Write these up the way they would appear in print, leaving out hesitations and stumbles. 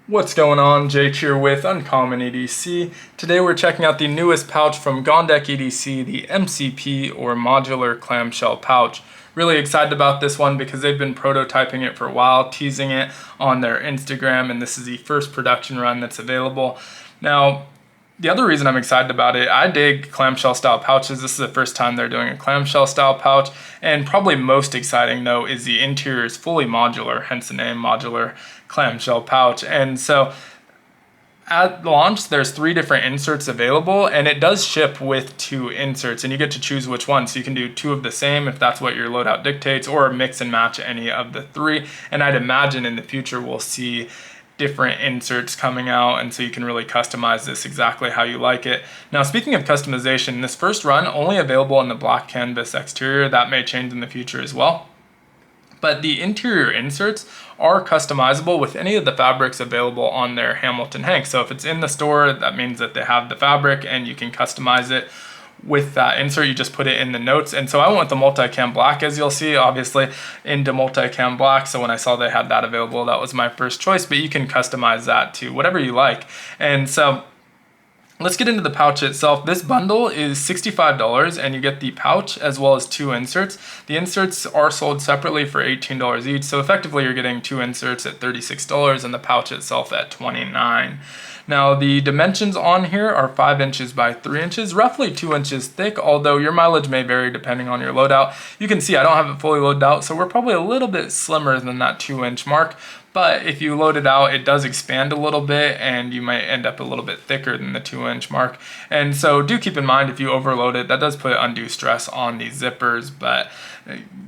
What's going on? Jake here with Uncommon EDC. Today we're checking out the newest pouch from Gondek EDC, the MCP or Modular Clamshell Pouch. Really excited about this one because they've been prototyping it for a while, teasing it on their Instagram, and this is the first production run that's available. Now, the other reason I'm excited about it, I dig clamshell style pouches. This is the first time they're doing a clamshell style pouch. And probably most exciting though is the interior is fully modular, hence the name Modular Clamshell Pouch. And so at launch, there's 3 different inserts available, and it does ship with 2 inserts, and you get to choose which one. So you can do 2 of the same if that's what your loadout dictates, or mix and match any of the 3. And I'd imagine in the future we'll see different inserts coming out, and so you can really customize this exactly how you like it. Now, speaking of customization, this first run only available in the black canvas exterior. That may change in the future as well. But the interior inserts are customizable with any of the fabrics available on their Hamilton hank. So if it's in the store, that means that they have the fabric and you can customize it with that insert. You just put it in the notes. And so I went with the multicam black, as you'll see, obviously into multicam black. So when I saw they had that available, that was my first choice, but you can customize that to whatever you like. And so let's get into the pouch itself. This bundle is $65 and you get the pouch as well as 2 inserts. The inserts are sold separately for $18 each. So effectively you're getting 2 inserts at $36 and the pouch itself at $29. Now the dimensions on here are 5 inches by 3 inches, roughly 2 inches thick, although your mileage may vary depending on your loadout. You can see I don't have it fully loaded out, so we're probably a little bit slimmer than that 2-inch mark. But if you load it out, it does expand a little bit and you might end up a little bit thicker than the 2-inch mark. And so do keep in mind if you overload it, that does put undue stress on these zippers, but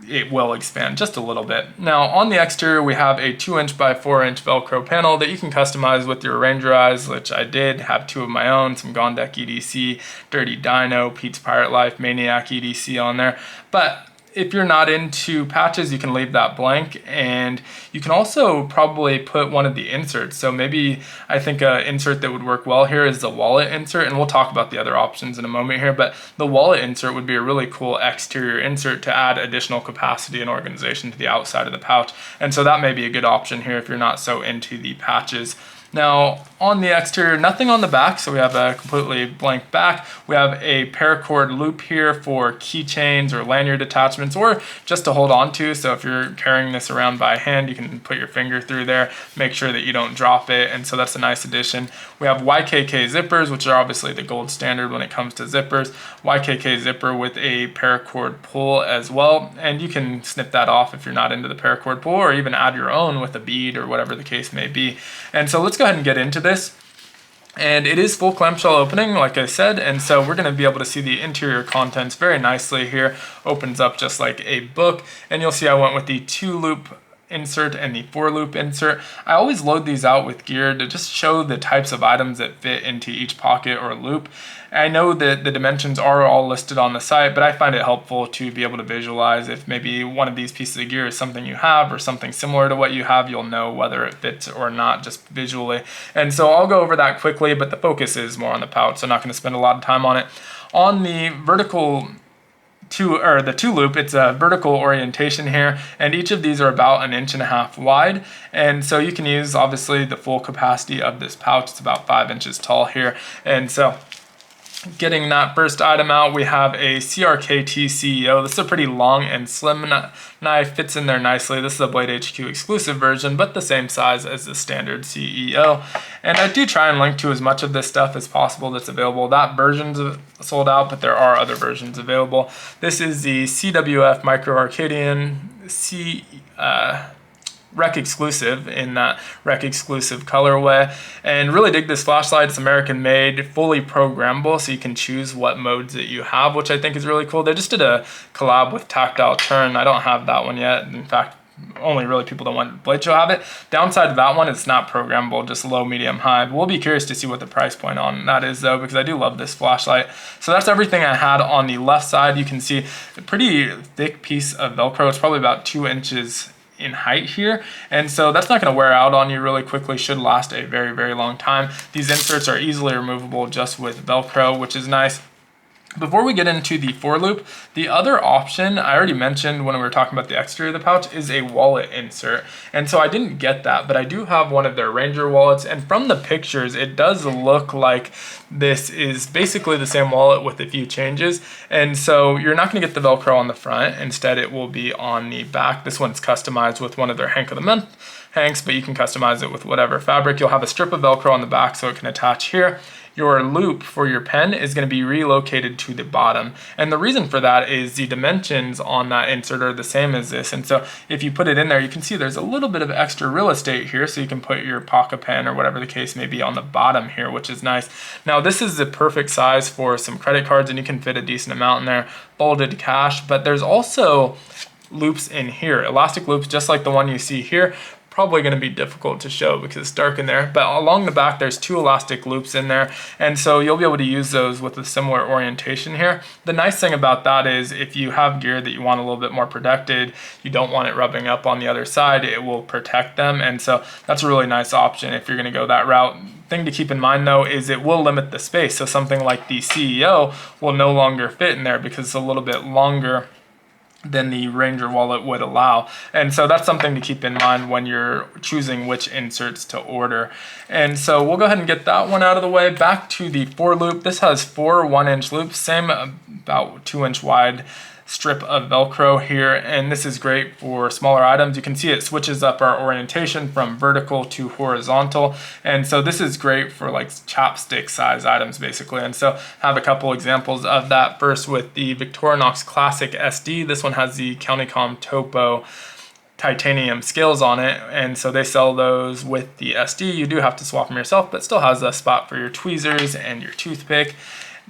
it will expand just a little bit. Now on the exterior, we have a 2-inch by 4-inch Velcro panel that you can customize with your Ranger eyes, which I did have 2 of my own, some Gondek EDC, Dirty Dino, Pete's Pirate Life, Maniac EDC on there. But if you're not into patches, you can leave that blank, and you can also probably put one of the inserts. So maybe I think an insert that would work well here is the wallet insert, and we'll talk about the other options in a moment here, but the wallet insert would be a really cool exterior insert to add additional capacity and organization to the outside of the pouch. And so that may be a good option here if you're not so into the patches. Now on the exterior, nothing on the back, so we have a completely blank back. We have a paracord loop here for keychains or lanyard attachments or just to hold on to. So if you're carrying this around by hand, you can put your finger through there, make sure that you don't drop it, and so that's a nice addition. We have YKK zippers, which are obviously the gold standard when it comes to zippers. YKK zipper with a paracord pull as well, and you can snip that off if you're not into the paracord pull, or even add your own with a bead or whatever the case may be. And so let's go ahead and get into this. And it is full clamshell opening, like I said, and so we're going to be able to see the interior contents very nicely here. Opens up just like a book, and you'll see I went with the 2-loop insert and the 4-loop insert. I always load these out with gear to just show the types of items that fit into each pocket or loop. I know that the dimensions are all listed on the site, but I find it helpful to be able to visualize if maybe one of these pieces of gear is something you have or something similar to what you have, you'll know whether it fits or not just visually. And so I'll go over that quickly, but the focus is more on the pouch, so I'm not going to spend a lot of time on it. On the vertical the 2-loop, it's a vertical orientation here, and each of these are about 1.5 inches wide, and so you can use obviously the full capacity of this pouch. It's about 5 inches tall here, and so getting that first item out, we have a CRKT CEO. This is a pretty long and slim knife, fits in there nicely. This is a Blade HQ exclusive version, but the same size as the standard CEO. And I do try and link to as much of this stuff as possible that's available. That version's sold out, but there are other versions available. This is the CWF Micro Arcadian Rec exclusive in that Rec exclusive colorway, and really dig this flashlight. It's American made, fully programmable, so you can choose what modes that you have, which I think is really cool. They just did a collab with Tactile Turn. I don't have that one yet. In fact, only really people that want Blade Show have it. Downside to that one, it's not programmable, just low, medium, high. We'll be curious to see what the price point on that is though, because I do love this flashlight. So that's everything I had on the left side. You can see a pretty thick piece of Velcro. It's probably about 2 inches in height here, and so that's not going to wear out on you really quickly. Should last a very, very long time. These inserts are easily removable just with Velcro, which is nice. Before we get into the for loop, the other option I already mentioned when we were talking about the exterior of the pouch is a wallet insert. And so I didn't get that, but I do have one of their Ranger wallets. And from the pictures, it does look like this is basically the same wallet with a few changes. And so you're not gonna get the Velcro on the front. Instead, it will be on the back. This one's customized with one of their Hank of the Month hanks, but you can customize it with whatever fabric. You'll have a strip of Velcro on the back so it can attach here. Your loop for your pen is going to be relocated to the bottom. And the reason for that is the dimensions on that insert are the same as this. And so if you put it in there, you can see there's a little bit of extra real estate here. So you can put your pocket pen or whatever the case may be on the bottom here, which is nice. Now this is the perfect size for some credit cards and you can fit a decent amount in there, folded cash, but there's also loops in here, elastic loops, just like the one you see here. Probably going to be difficult to show because it's dark in there, but along the back there's two elastic loops in there, and so you'll be able to use those with a similar orientation here. The nice thing about that is if you have gear that you want a little bit more protected, you don't want it rubbing up on the other side, it will protect them, and so that's a really nice option if you're going to go that route. Thing to keep in mind though is it will limit the space, so something like the CEO will no longer fit in there because it's a little bit longer than the Ranger wallet would allow. And so that's something to keep in mind when you're choosing which inserts to order. And so we'll go ahead and get that one out of the way. Back to the for loop. This has 4 1-inch loops, same about 2-inch wide strip of Velcro here, and this is great for smaller items. You can see it switches up our orientation from vertical to horizontal, and so this is great for like chapstick size items basically. And so I have a couple examples of that. First with the Victorinox Classic SD. This one has the Countycom Topo titanium scales on it, and so they sell those with the SD. You do have to swap them yourself, but still has a spot for your tweezers and your toothpick.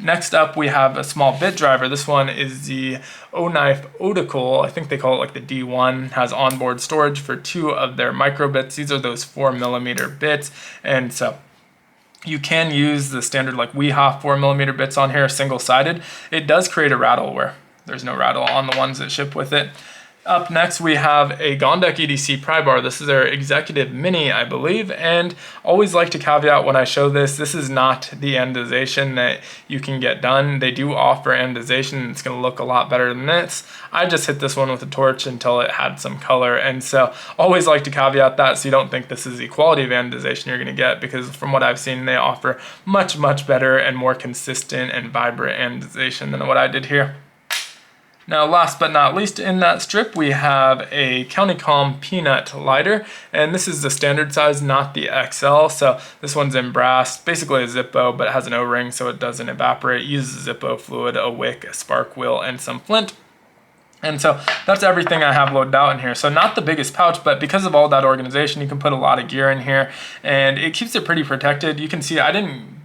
Next up, we have a small bit driver. This one is the O-Knife Otical. I think they call it like the D1. Has onboard storage for 2 of their micro bits. These are those 4mm bits. And so you can use the standard like we have 4mm bits on here, single-sided. It does create a rattle where there's no rattle on the ones that ship with it. Up next, we have a Gondek EDC pry bar. This is their Executive Mini, I believe, and always like to caveat when I show this, this is not the anodization that you can get done. They do offer anodization. It's going to look a lot better than this. I just hit this one with a torch until it had some color, and so always like to caveat that so you don't think this is the quality of anodization you're going to get, because from what I've seen, they offer much, much better and more consistent and vibrant anodization than what I did here. Now, last but not least, in that strip, we have a Countycom Peanut lighter, and this is the standard size, not the XL. So this one's in brass, basically a Zippo, but it has an O-ring so it doesn't evaporate. It uses Zippo fluid, a wick, a spark wheel, and some flint. And so that's everything I have loaded out in here. So not the biggest pouch, but because of all that organization, you can put a lot of gear in here, and it keeps it pretty protected. You can see I didn't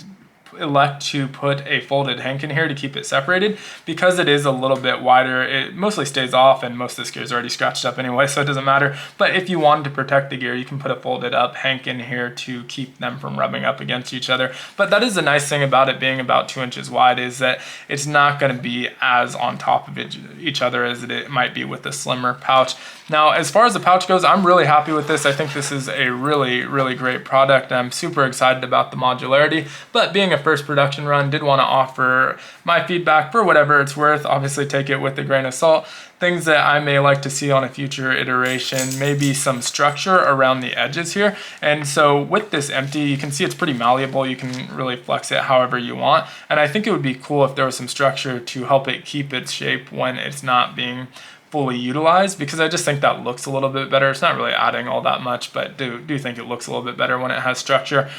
elect to put a folded hank in here to keep it separated because it is a little bit wider. It mostly stays off, and most of this gear is already scratched up anyway, so it doesn't matter. But if you wanted to protect the gear, you can put a folded up hank in here to keep them from rubbing up against each other. But that is the nice thing about it being about 2 inches wide, is that it's not going to be as on top of each other as it might be with a slimmer pouch. Now, as far as the pouch goes, I'm really happy with this. I think this is a really, really great product. I'm super excited about the modularity, but being a first production run, did want to offer my feedback for whatever it's worth. Obviously take it with a grain of salt. Things that I may like to see on a future iteration, maybe some structure around the edges here. And so with this empty, you can see it's pretty malleable. You can really flex it however you want. And I think it would be cool if there was some structure to help it keep its shape when it's not being fully utilized, because I just think that looks a little bit better. It's not really adding all that much, but do think it looks a little bit better when it has structure.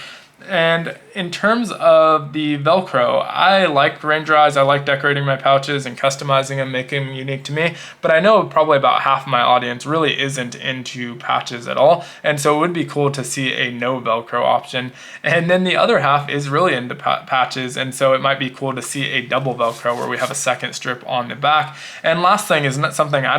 And in terms of the Velcro, I like Ranger Eyes. I like decorating my pouches and customizing them, making them unique to me. But I know probably about half of my audience really isn't into patches at all. And so it would be cool to see a no Velcro option. And then the other half is really into patches. And so it might be cool to see a double Velcro where we have a second strip on the back. And last thing is not something I'm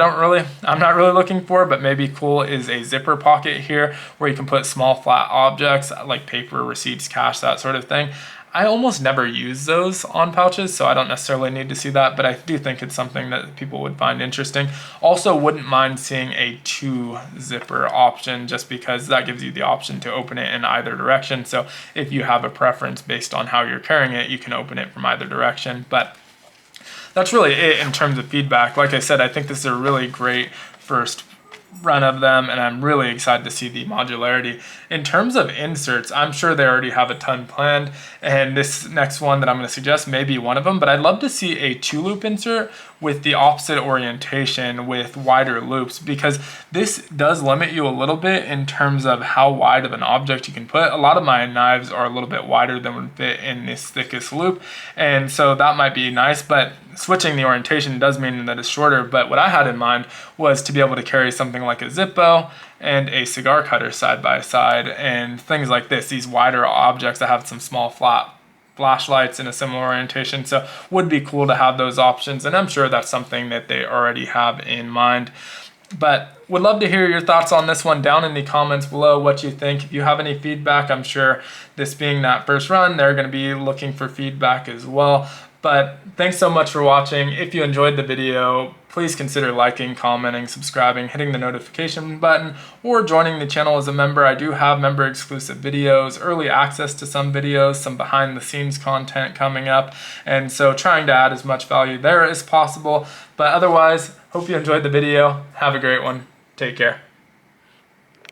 not really looking for, but maybe cool, is a zipper pocket here where you can put small flat objects like paper, receipts, cash, that sort of thing. I almost never use those on pouches, so I don't necessarily need to see that, but I do think it's something that people would find interesting. Also, wouldn't mind seeing a 2 zipper option, just because that gives you the option to open it in either direction. So if you have a preference based on how you're carrying it, you can open it from either direction. But that's really it in terms of feedback. Like I said, I think this is a really great first run of them, and I'm really excited to see the modularity. In terms of inserts, I'm sure they already have a ton planned, and this next one that I'm going to suggest may be one of them, but I'd love to see a 2-loop insert with the opposite orientation with wider loops, because this does limit you a little bit in terms of how wide of an object you can put. A lot of my knives are a little bit wider than would fit in this thickest loop, and so that might be nice, but switching the orientation does mean that it's shorter. But what I had in mind was to be able to carry something like a Zippo and a cigar cutter side by side and things like this, these wider objects that have some small flat flashlights in a similar orientation. So would be cool to have those options, and I'm sure that's something that they already have in mind. But would love to hear your thoughts on this one down in the comments below, what you think. If you have any feedback, I'm sure this being that first run, they're going to be looking for feedback as well. But thanks so much for watching. If you enjoyed the video, please consider liking, commenting, subscribing, hitting the notification button, or joining the channel as a member. I do have member exclusive videos, early access to some videos, some behind the scenes content coming up, and so trying to add as much value there as possible. But otherwise, hope you enjoyed the video. Have a great one. Take care.